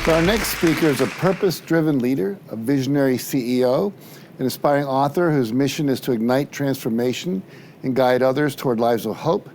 So our next speaker is a purpose-driven leader, a visionary CEO, an aspiring author whose mission is to ignite transformation and guide others toward lives of hope,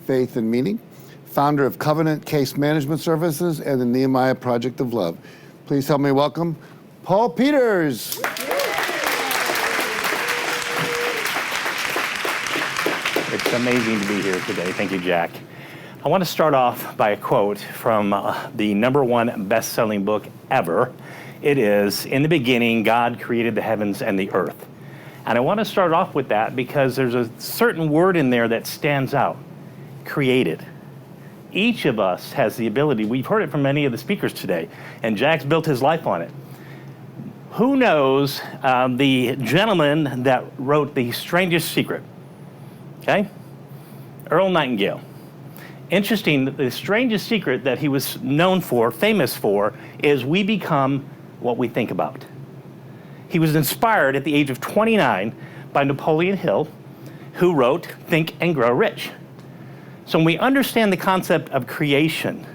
faith, and meaning. Founder of Covenant Case Management Services and the Nehemiah Project of Love. Please help me welcome Paul Peters. It's amazing to be here today. Thank you, Jack. I want to start off by a quote from the #1 best-selling book ever. It is, "In the beginning, God created the heavens and the earth." And I want to start off with that because there's a certain word in there that stands out: created. Each of us has the ability. We've heard it from many of the speakers today, and Jack's built his life on it. Who knows the gentleman that wrote The Strangest Secret? Okay? Earl Nightingale. Interesting, the strangest secret that he was known for, famous for, is we become what we think about. He was inspired at the age of 29 by Napoleon Hill, who wrote Think and Grow Rich. So when we understand the concept of creation,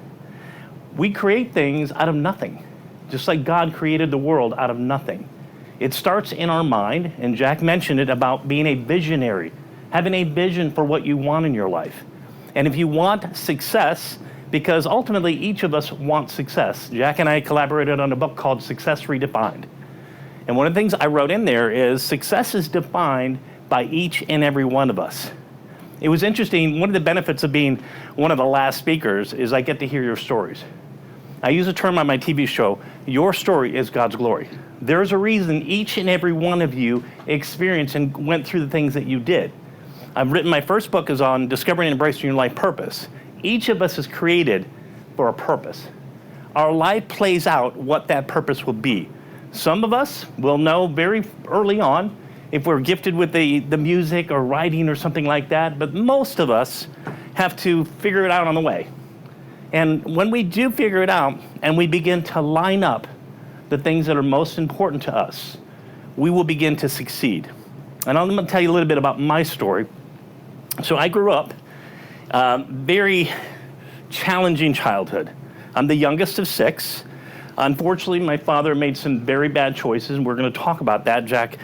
we create things out of nothing, just like God created the world out of nothing. It starts in our mind, and Jack mentioned it about being a visionary, having a vision for what you want in your life. And if you want success, because ultimately each of us wants success. Jack and I collaborated on a book called Success Redefined. And one of the things I wrote in there is success is defined by each and every one of us. It was interesting, one of the benefits of being one of the last speakers is I get to hear your stories. I use a term on my TV show, your story is God's glory. There's a reason each and every one of you experienced and went through the things that you did. I've written, my first book is on discovering and embracing your life purpose. Each of us is created for a purpose. Our life plays out what that purpose will be. Some of us will know very early on if we're gifted with the music or writing or something like that, but most of us have to figure it out on the way. And when we do figure it out and we begin to line up the things that are most important to us, we will begin to succeed. And I'm going to tell you a little bit about my story. So I grew up very challenging childhood. I'm the youngest of 6. Unfortunately, my father made some very bad choices, and we're going to talk about that. Jack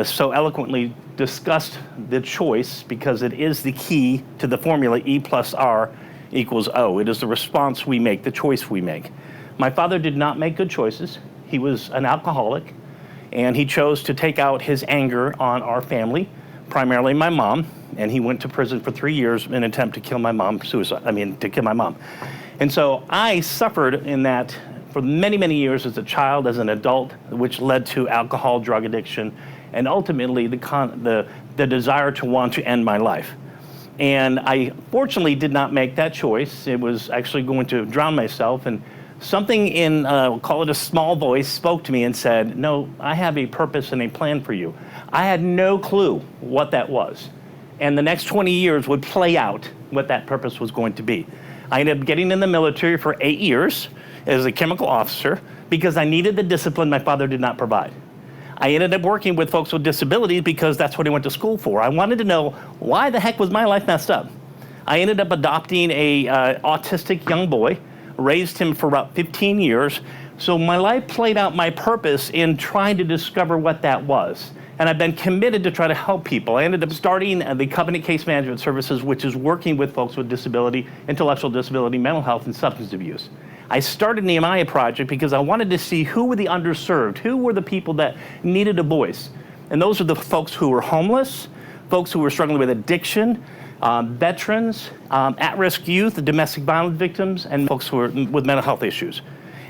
so eloquently discussed the choice because it is the key to the formula E+R=O. It is the response we make, the choice we make. My father did not make good choices. He was an alcoholic, and he chose to take out his anger on our family, primarily my mom, and he went to prison for 3 years in an attempt to kill my mom, to kill my mom. And so I suffered in that for many, many years as a child, as an adult, which led to alcohol, drug addiction, and ultimately the desire to want to end my life. And I fortunately did not make that choice. It was actually going to drown myself, and something in, call it a small voice, spoke to me and said, no, I have a purpose and a plan for you. I had no clue what that was. And the next 20 years would play out what that purpose was going to be. I ended up getting in the military for 8 years as a chemical officer because I needed the discipline my father did not provide. I ended up working with folks with disabilities because that's what I went to school for. I wanted to know why the heck was my life messed up. I ended up adopting a autistic young boy, raised him for about 15 years. So my life played out my purpose in trying to discover what that was. And I've been committed to try to help people. I ended up starting the Covenant Case Management Services, which is working with folks with disability, intellectual disability, mental health, and substance abuse. I started Nehemiah Project because I wanted to see who were the underserved, who were the people that needed a voice. And those are the folks who were homeless, folks who were struggling with addiction, veterans, at-risk youth, domestic violence victims, and folks who were with mental health issues.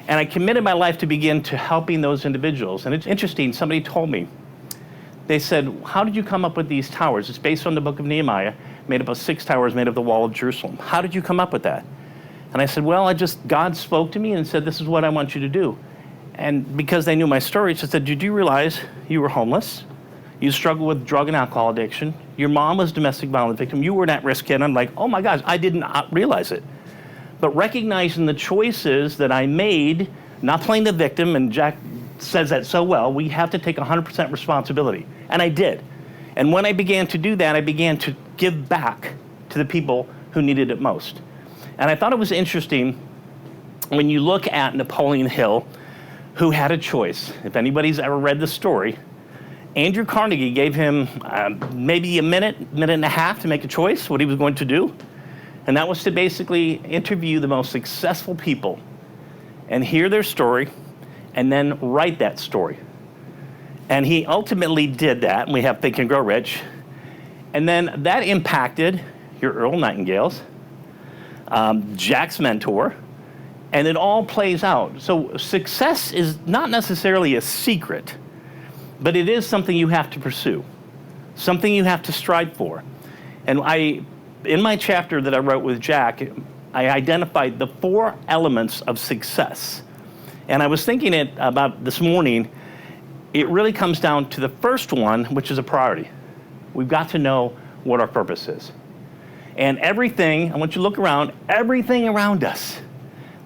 And I committed my life to begin to helping those individuals. And it's interesting, somebody told me, they said, how did you come up with these towers? It's based on the book of Nehemiah, made up of 6 towers made of the wall of Jerusalem. How did you come up with that? And I said, well, God spoke to me and said, this is what I want you to do. And because they knew my story, she said, did you realize you were homeless? You struggled with drug and alcohol addiction. Your mom was a domestic violence victim. You were an at-risk kid. I'm like, oh my gosh, I did not realize it. But recognizing the choices that I made, not playing the victim, and Jack says that so well, we have to take 100% responsibility. And I did. And when I began to do that, I began to give back to the people who needed it most. And I thought it was interesting when you look at Napoleon Hill, who had a choice, if anybody's ever read the story, Andrew Carnegie gave him maybe a minute and a half to make a choice, what he was going to do. And that was to basically interview the most successful people and hear their story and then write that story. And he ultimately did that, and we have Think and Grow Rich. And then that impacted your Earl Nightingales, Jack's mentor, and it all plays out. So success is not necessarily a secret, but it is something you have to pursue, something you have to strive for. And in my chapter that I wrote with Jack, I identified the 4 elements of success. And I was thinking about this morning, it really comes down to the first one, which is a priority. We've got to know what our purpose is. And everything, I want you to look around, everything around us,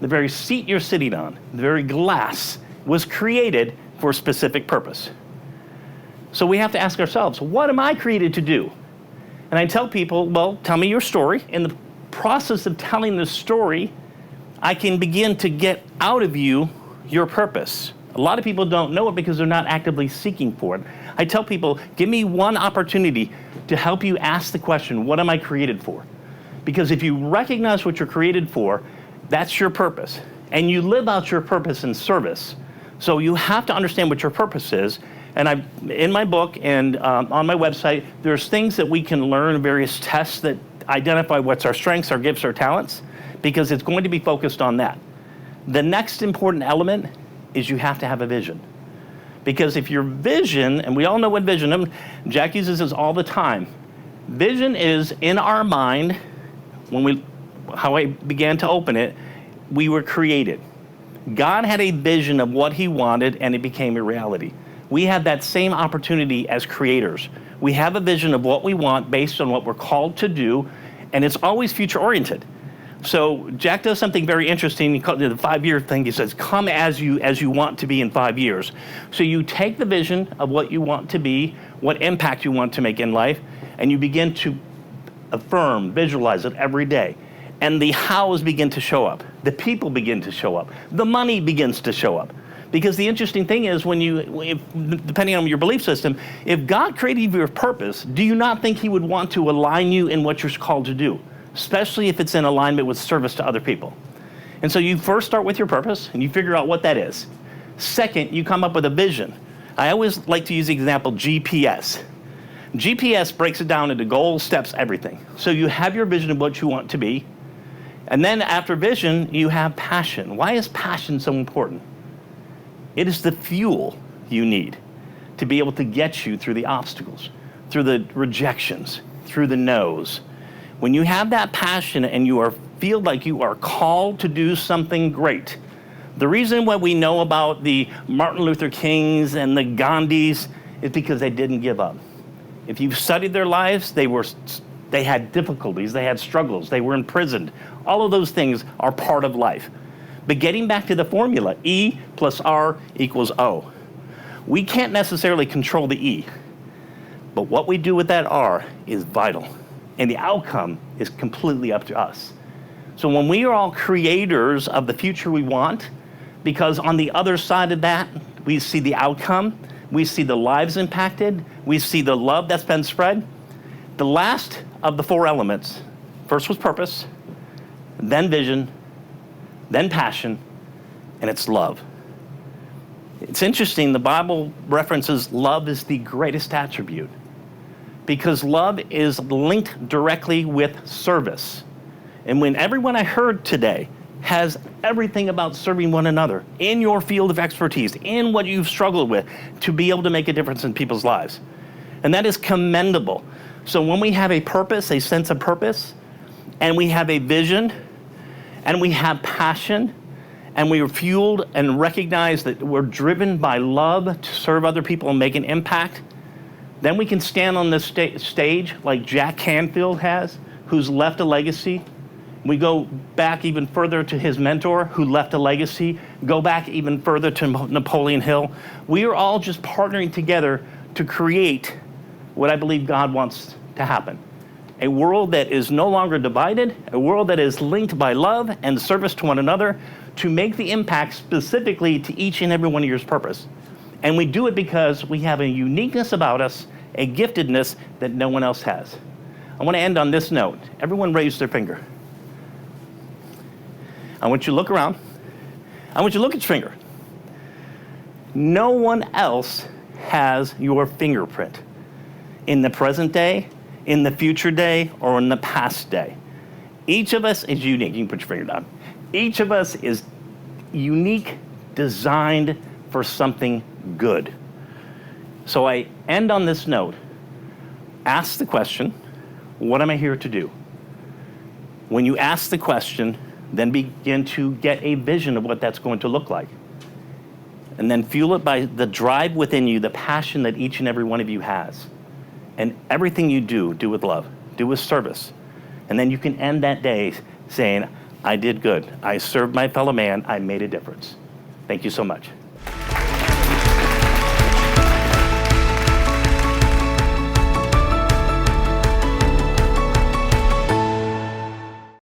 the very seat you're sitting on, the very glass, was created for a specific purpose. So we have to ask ourselves, what am I created to do? And I tell people, well, tell me your story. In the process of telling the story, I can begin to get out of you your purpose. A lot of people don't know it because they're not actively seeking for it. I tell people, give me one opportunity to help you ask the question, what am I created for? Because if you recognize what you're created for, that's your purpose. And you live out your purpose in service. So you have to understand what your purpose is. And in my book and on my website, there's things that we can learn, various tests that identify what's our strengths, our gifts, our talents, because it's going to be focused on that. The next important element is you have to have a vision. Because if your vision, and we all know what vision, Jack uses this all the time, vision is in our mind, how I began to open it, we were created. God had a vision of what he wanted and it became a reality. We have that same opportunity as creators. We have a vision of what we want based on what we're called to do, and it's always future oriented. So Jack does something very interesting. He calls it the 5-year thing. He says, come as you want to be in 5 years. So you take the vision of what you want to be, what impact you want to make in life, and you begin to affirm, visualize it every day. And the hows begin to show up. The people begin to show up. The money begins to show up. Because the interesting thing is depending on your belief system, if God created you for your purpose, do you not think he would want to align you in what you're called to do? Especially if it's in alignment with service to other people. And so you first start with your purpose and you figure out what that is. Second, you come up with a vision. I always like to use the example GPS. GPS breaks it down into goals, steps, everything. So you have your vision of what you want to be. And then after vision, you have passion. Why is passion so important? It is the fuel you need to be able to get you through the obstacles, through the rejections, through the no's. When you have that passion and you feel like you are called to do something great, the reason why we know about the Martin Luther Kings and the Gandhis is because they didn't give up. If you've studied their lives, they had difficulties, they had struggles, they were imprisoned. All of those things are part of life. But getting back to the formula, E plus R equals O. We can't necessarily control the E, but what we do with that R is vital. And the outcome is completely up to us. So when we are all creators of the future we want, because on the other side of that, we see the outcome, we see the lives impacted, we see the love that's been spread. The last of the 4 elements, first was purpose, then vision, then passion, and it's love. It's interesting, the Bible references love is the greatest attribute because love is linked directly with service. And when everyone I heard today has everything about serving one another in your field of expertise, in what you've struggled with, to be able to make a difference in people's lives. And that is commendable. So when we have a purpose, a sense of purpose, and we have a vision, and we have passion, and we are fueled and recognize that we're driven by love to serve other people and make an impact, then we can stand on this stage like Jack Canfield has, who's left a legacy. We go back even further to his mentor, who left a legacy, go back even further to Napoleon Hill. We are all just partnering together to create what I believe God wants to happen. a world that is no longer divided, a world that is linked by love and service to one another to make the impact specifically to each and every one of your purpose. And we do it because we have a uniqueness about us, a giftedness that no one else has. I want to end on this note. Everyone raise their finger. I want you to look around. I want you to look at your finger. No one else has your fingerprint in the present day, in the future day, or in the past day. Each of us is unique. You can put your finger down. Each of us is unique, designed for something good. So I end on this note. Ask the question, what am I here to do? When you ask the question, then begin to get a vision of what that's going to look like. And then fuel it by the drive within you, the passion that each and every one of you has. And everything you do, do with love, do with service. And then you can end that day saying, I did good. I served my fellow man. I made a difference. Thank you so much.